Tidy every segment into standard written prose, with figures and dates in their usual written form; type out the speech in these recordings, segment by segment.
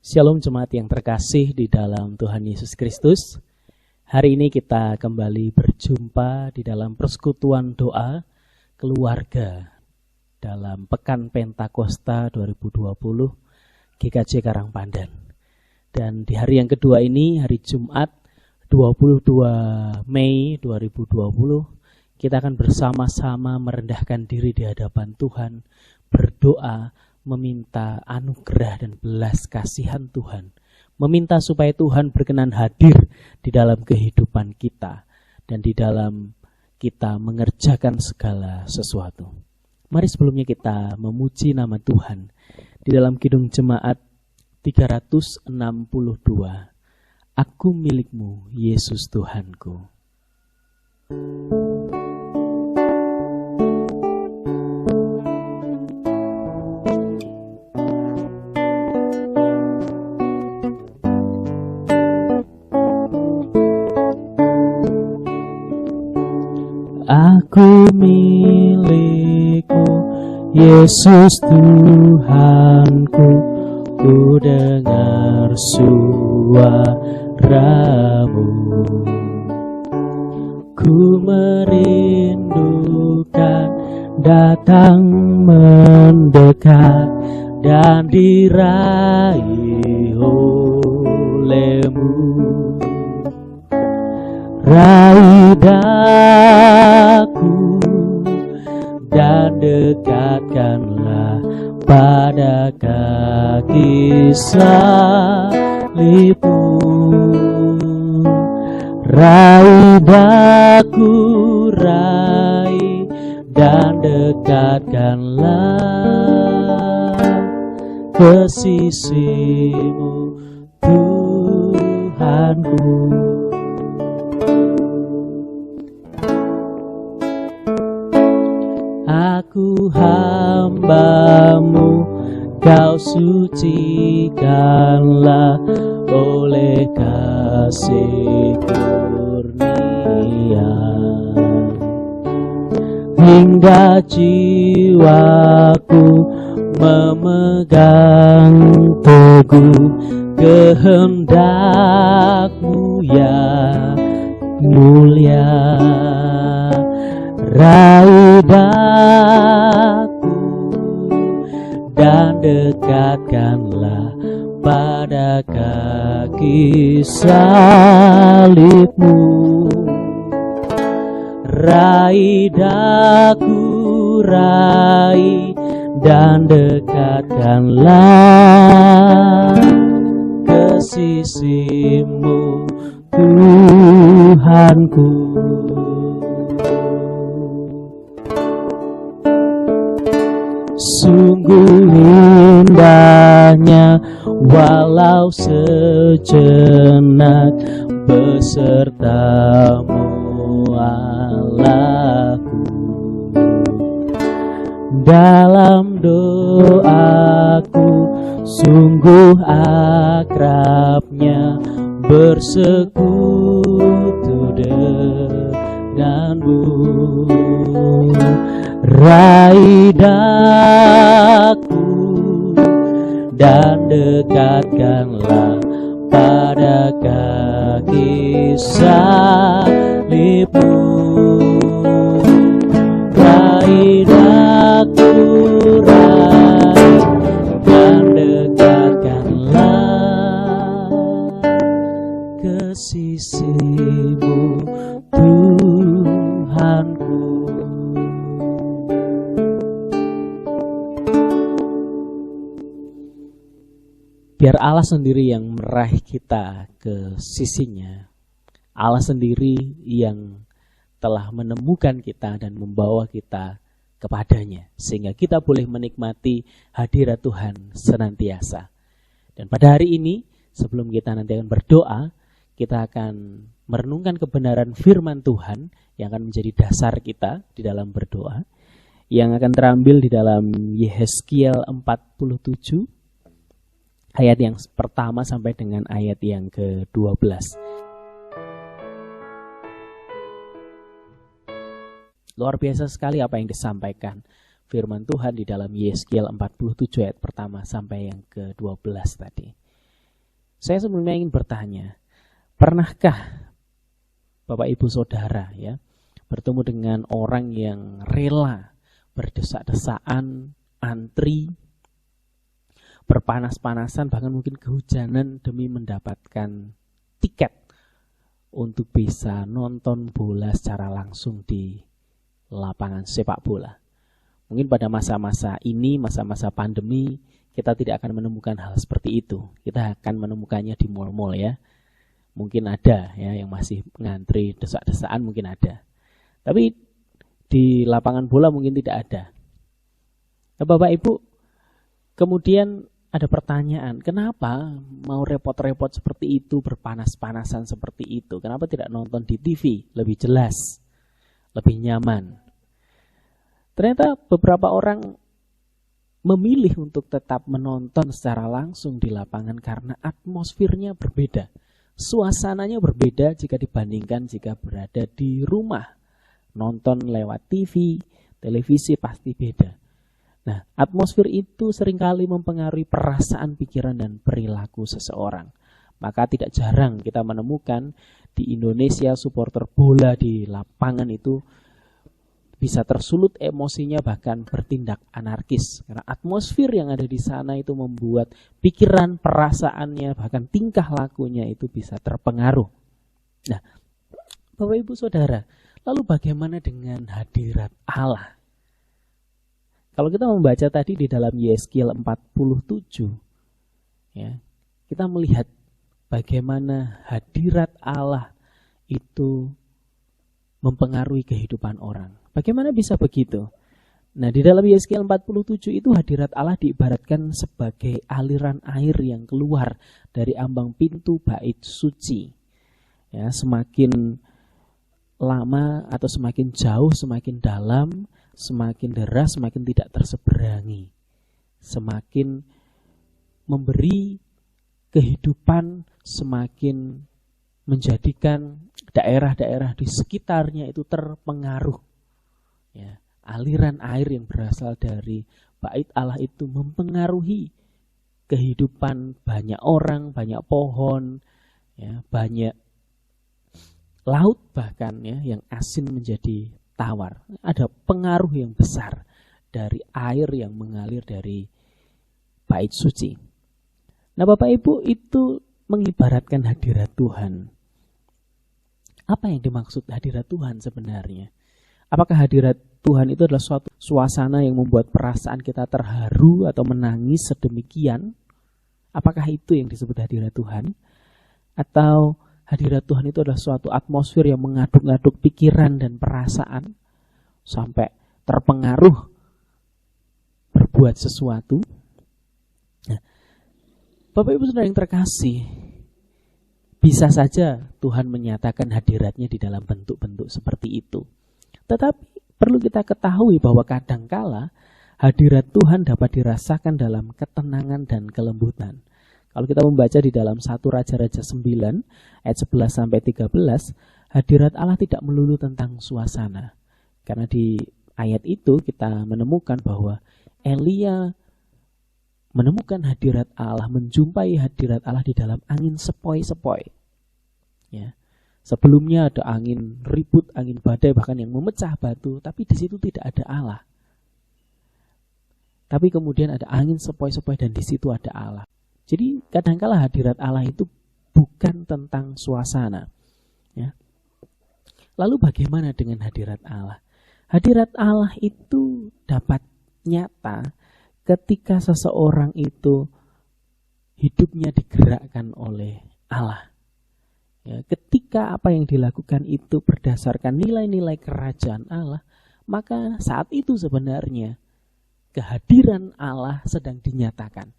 Shalom jemaat yang terkasih di dalam Tuhan Yesus Kristus. Hari ini kita kembali berjumpa di dalam persekutuan doa keluarga dalam Pekan Pentakosta 2020 GKJ Karangpandan. Dan di hari yang kedua ini, hari Jumat 22 Mei 2020, kita akan bersama-sama merendahkan diri di hadapan Tuhan, berdoa, meminta anugerah dan belas kasihan Tuhan, meminta supaya Tuhan berkenan hadir di dalam kehidupan kita dan di dalam kita mengerjakan segala sesuatu. Mari sebelumnya kita memuji nama Tuhan di dalam Kidung Jemaat 362. Aku milikmu, Yesus Tuhanku. Aku milikmu, Yesus Tuhanku, ku dengar suaramu. Ku merindukan datang mendekat dan diraih olehmu. Raih daku dan dekatkanlah pada kaki salibmu. Raih daku, raih dan dekatkanlah ke sisimu, Tuhanku. Aku hambamu, kau sucikanlah oleh kasih kurnia, hingga jiwaku memegang teguh kehendakmu yang mulia. Raih daku dan dekatkanlah pada kaki salibmu. Raih daku, raih dan dekatkanlah ke sisimu, Tuhanku. Sungguh indahnya walau sejenak besertamu, Allahku. Dalam doaku sungguh akrabnya bersekutu denganmu. Raih daku dan dekatkanlah pada kaki salibmu. Raih daku, raih dan dekatkanlah ke sisimu, Tuhanku. Biar Allah sendiri yang meraih kita ke sisinya. Allah sendiri yang telah menemukan kita dan membawa kita kepadanya. Sehingga kita boleh menikmati hadirat Tuhan senantiasa. Dan pada hari ini, sebelum kita nanti akan berdoa, kita akan merenungkan kebenaran firman Tuhan yang akan menjadi dasar kita di dalam berdoa. Yang akan terambil di dalam Yehezkiel 47. Ayat yang pertama sampai dengan ayat yang ke-12. Luar biasa sekali apa yang disampaikan firman Tuhan di dalam Yehezkiel 47 ayat pertama sampai yang ke-12 tadi. Saya sebelumnya ingin bertanya, pernahkah Bapak Ibu Saudara ya bertemu dengan orang yang rela berdesak-desaan, antri, berpanas-panasan, bahkan mungkin kehujanan demi mendapatkan tiket untuk bisa nonton bola secara langsung di lapangan sepak bola? Mungkin pada masa-masa ini, masa-masa pandemi, kita tidak akan menemukan hal seperti itu. Kita akan menemukannya di mal-mal ya. Mungkin ada ya yang masih ngantri desak-desaan, mungkin ada. Tapi di lapangan bola mungkin tidak ada. Nah, Bapak Ibu, kemudian ada pertanyaan, kenapa mau repot-repot seperti itu, berpanas-panasan seperti itu? Kenapa tidak nonton di TV? Lebih jelas, lebih nyaman. Ternyata beberapa orang memilih untuk tetap menonton secara langsung di lapangan karena atmosfernya berbeda. Suasananya berbeda jika dibandingkan jika berada di rumah. Nonton lewat TV, televisi pasti beda. Nah, atmosfer itu seringkali mempengaruhi perasaan, pikiran, dan perilaku seseorang. Maka tidak jarang kita menemukan di Indonesia supporter bola di lapangan itu bisa tersulut emosinya, bahkan bertindak anarkis. Karena atmosfer yang ada di sana itu membuat pikiran, perasaannya, bahkan tingkah lakunya itu bisa terpengaruh. Nah, Bapak Ibu Saudara, lalu bagaimana dengan hadirat Allah? Kalau kita membaca tadi di dalam Yeskiel 47, ya, kita melihat bagaimana hadirat Allah itu mempengaruhi kehidupan orang. Bagaimana bisa begitu? Nah, di dalam Yeskiel 47 itu hadirat Allah diibaratkan sebagai aliran air yang keluar dari ambang pintu bait suci. Ya, semakin lama atau semakin jauh, semakin dalam, semakin deras, semakin tidak terseberangi. Semakin memberi kehidupan, semakin menjadikan daerah-daerah di sekitarnya itu terpengaruh. Ya, aliran air yang berasal dari bait Allah itu mempengaruhi kehidupan banyak orang, banyak pohon, ya, banyak laut bahkan ya, yang asin menjadi tawar. Ada pengaruh yang besar dari air yang mengalir dari bait suci. Nah, Bapak Ibu, itu mengibaratkan hadirat Tuhan. Apa yang dimaksud hadirat Tuhan sebenarnya? Apakah hadirat Tuhan itu adalah suatu suasana yang membuat perasaan kita terharu atau menangis sedemikian? Apakah itu yang disebut hadirat Tuhan? Atau hadirat Tuhan itu adalah suatu atmosfer yang mengaduk-aduk pikiran dan perasaan sampai terpengaruh berbuat sesuatu? Nah, Bapak Ibu Saudara yang terkasih, bisa saja Tuhan menyatakan hadiratnya di dalam bentuk-bentuk seperti itu. Tetapi perlu kita ketahui bahwa kadangkala hadirat Tuhan dapat dirasakan dalam ketenangan dan kelembutan. Kalau kita membaca di dalam 1 Raja-Raja 9 ayat 11 sampai 13, hadirat Allah tidak melulu tentang suasana. Karena di ayat itu kita menemukan bahwa Elia menemukan hadirat Allah, menjumpai hadirat Allah di dalam angin sepoi-sepoi. Ya. Sebelumnya ada angin ribut, angin badai bahkan yang memecah batu, tapi di situ tidak ada Allah. Tapi kemudian ada angin sepoi-sepoi dan di situ ada Allah. Jadi kadangkala hadirat Allah itu bukan tentang suasana. Ya. Lalu bagaimana dengan hadirat Allah? Hadirat Allah itu dapat nyata ketika seseorang itu hidupnya digerakkan oleh Allah. Ya, ketika apa yang dilakukan itu berdasarkan nilai-nilai kerajaan Allah, maka saat itu sebenarnya kehadiran Allah sedang dinyatakan.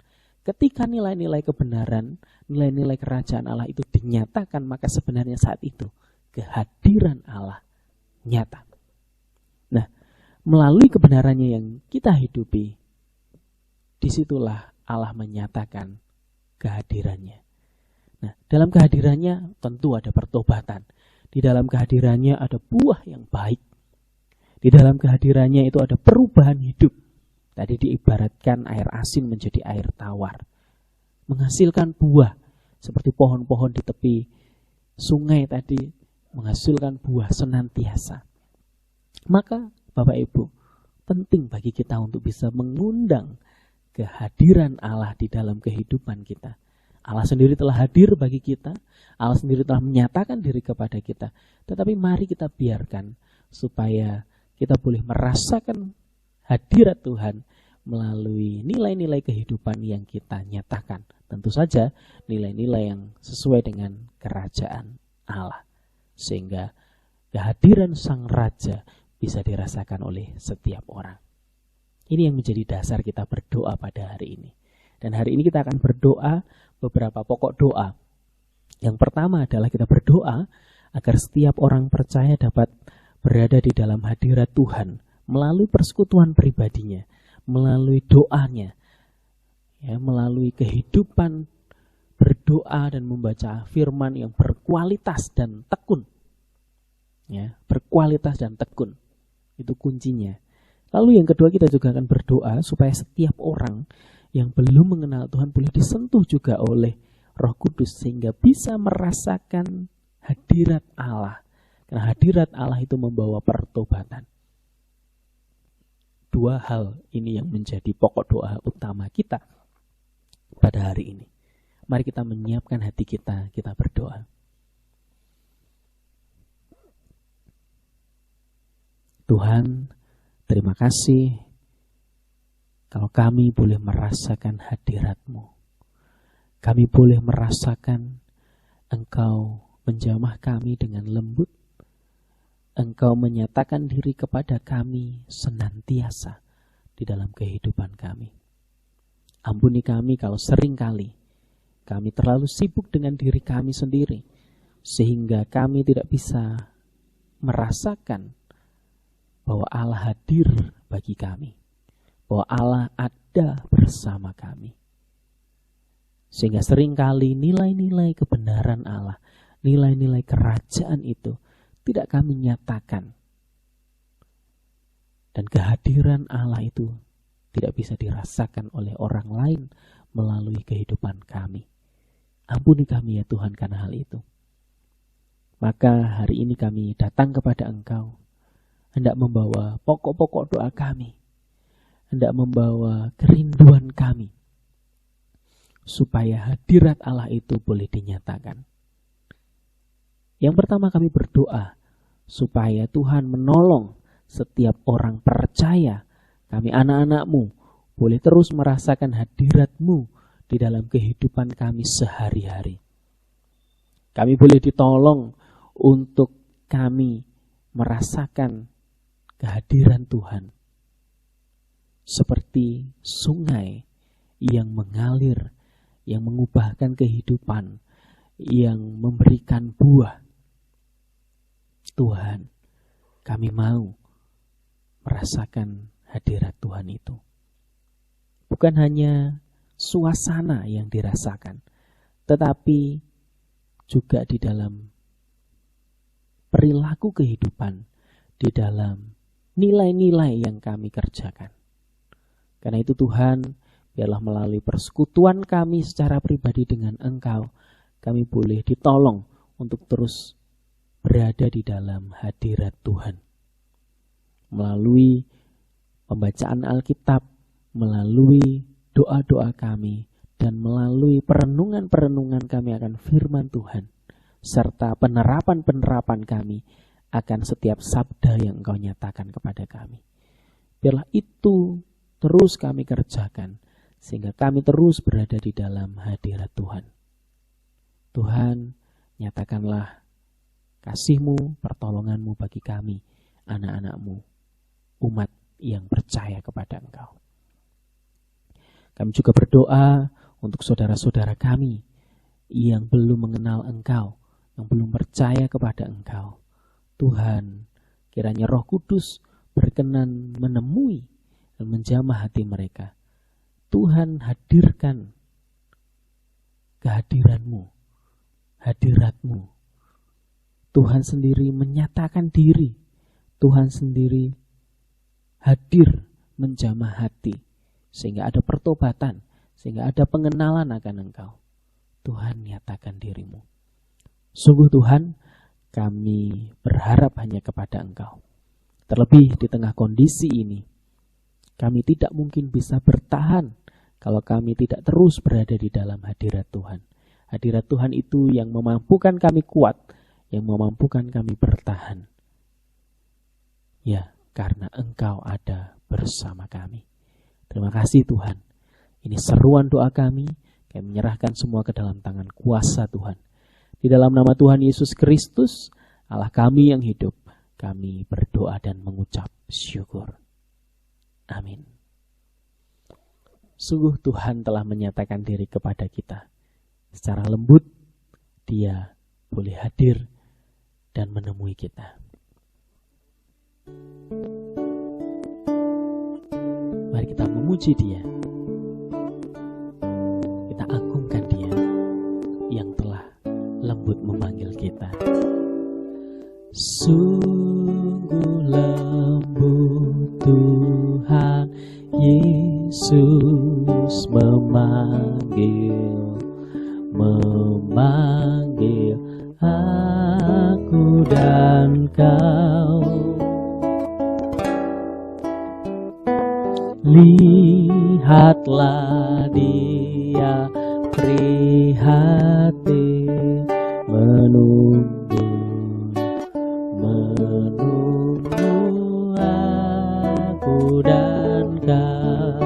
Ketika nilai-nilai kebenaran, nilai-nilai kerajaan Allah itu dinyatakan, maka sebenarnya saat itu kehadiran Allah nyata. Nah, melalui kebenarannya yang kita hidupi, disitulah Allah menyatakan kehadirannya. Nah, dalam kehadirannya tentu ada pertobatan. Di dalam kehadirannya ada buah yang baik. Di dalam kehadirannya itu ada perubahan hidup. Tadi diibaratkan air asin menjadi air tawar. Menghasilkan buah seperti pohon-pohon di tepi sungai tadi menghasilkan buah senantiasa. Maka Bapak Ibu, penting bagi kita untuk bisa mengundang kehadiran Allah di dalam kehidupan kita. Allah sendiri telah hadir bagi kita, Allah sendiri telah menyatakan diri kepada kita. Tetapi mari kita biarkan supaya kita boleh merasakan hadirat Tuhan melalui nilai-nilai kehidupan yang kita nyatakan. Tentu saja nilai-nilai yang sesuai dengan kerajaan Allah. Sehingga kehadiran Sang Raja bisa dirasakan oleh setiap orang. Ini yang menjadi dasar kita berdoa pada hari ini. Dan hari ini kita akan berdoa beberapa pokok doa. Yang pertama adalah kita berdoa agar setiap orang percaya dapat berada di dalam hadirat Tuhan melalui persekutuan pribadinya, melalui doanya, ya, melalui kehidupan berdoa dan membaca firman yang berkualitas dan tekun. Ya, berkualitas dan tekun. Itu kuncinya. Lalu yang kedua, kita juga akan berdoa supaya setiap orang yang belum mengenal Tuhan boleh disentuh juga oleh Roh Kudus sehingga bisa merasakan hadirat Allah. Karena hadirat Allah itu membawa pertobatan. Dua hal ini yang menjadi pokok doa utama kita pada hari ini. Mari kita menyiapkan hati kita berdoa. Tuhan, terima kasih kalau kami boleh merasakan hadirat-Mu. Kami boleh merasakan Engkau menjamah kami dengan lembut. Engkau menyatakan diri kepada kami senantiasa di dalam kehidupan kami. Ampuni kami kalau seringkali kami terlalu sibuk dengan diri kami sendiri, sehingga kami tidak bisa merasakan bahwa Allah hadir bagi kami, bahwa Allah ada bersama kami. Sehingga seringkali nilai-nilai kebenaran Allah, nilai-nilai kerajaan itu tidak kami nyatakan. Dan kehadiran Allah itu tidak bisa dirasakan oleh orang lain melalui kehidupan kami. Ampuni kami ya Tuhan karena hal itu. Maka hari ini kami datang kepada Engkau, hendak membawa pokok-pokok doa kami, hendak membawa kerinduan kami, supaya hadirat Allah itu boleh dinyatakan. Yang pertama kami berdoa, supaya Tuhan menolong setiap orang percaya, kami anak-anak-Mu, boleh terus merasakan hadirat-Mu di dalam kehidupan kami sehari-hari. Kami boleh ditolong untuk kami merasakan kehadiran Tuhan seperti sungai yang mengalir, yang mengubahkan kehidupan, yang memberikan buah. Tuhan, kami mau merasakan hadirat Tuhan itu. Bukan hanya suasana yang dirasakan, tetapi juga di dalam perilaku kehidupan, di dalam nilai-nilai yang kami kerjakan. Karena itu Tuhan, biarlah melalui persekutuan kami secara pribadi dengan Engkau, kami boleh ditolong untuk terus berada di dalam hadirat Tuhan. Melalui pembacaan Alkitab, melalui doa-doa kami, dan melalui perenungan-perenungan kami akan firman Tuhan, serta penerapan-penerapan kami akan setiap sabda yang Engkau nyatakan kepada kami. Biarlah itu terus kami kerjakan, sehingga kami terus berada di dalam hadirat Tuhan. Tuhan, nyatakanlah kasih-Mu, pertolongan-Mu bagi kami, anak-anak-Mu, umat yang percaya kepada Engkau. Kami juga berdoa untuk saudara-saudara kami yang belum mengenal Engkau, yang belum percaya kepada Engkau. Tuhan, kiranya Roh Kudus berkenan menemui dan menjamah hati mereka. Tuhan, hadirkan kehadiran-Mu, hadirat-Mu. Tuhan sendiri menyatakan diri. Tuhan sendiri hadir menjamah hati, sehingga ada pertobatan, sehingga ada pengenalan akan Engkau. Tuhan nyatakan dirimu. Sungguh Tuhan, kami berharap hanya kepada Engkau. Terlebih di tengah kondisi ini, kami tidak mungkin bisa bertahan kalau kami tidak terus berada di dalam hadirat Tuhan. Hadirat Tuhan itu yang memampukan kami kuat, yang memampukan kami bertahan. Ya, karena Engkau ada bersama kami. Terima kasih Tuhan. Ini seruan doa kami menyerahkan semua ke dalam tangan kuasa Tuhan. Di dalam nama Tuhan Yesus Kristus, Allah kami yang hidup, kami berdoa dan mengucap syukur. Amin. Sungguh Tuhan telah menyatakan diri kepada kita. Secara lembut, Dia boleh hadir dan menemui kita. Mari kita memuji Dia. Kita agungkan Dia yang telah lembut memanggil kita. Sungguh lembut Tuhan Yesus memanggil aku dan kau. Lihatlah Dia prihatin menunggu aku dan kau.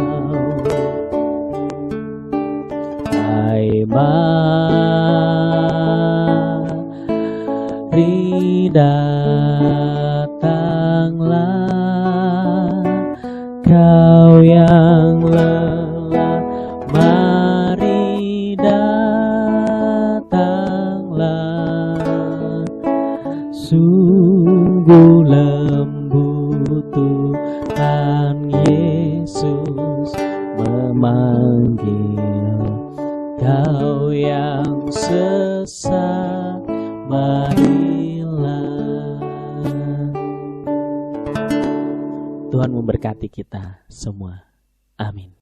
Hai mari datanglah kau yang lelah, mari datanglah. Sungguh lembut Tuhan Yesus memanggil kau yang sesat, marilah. Tuhan memberkati kita semua. Amin.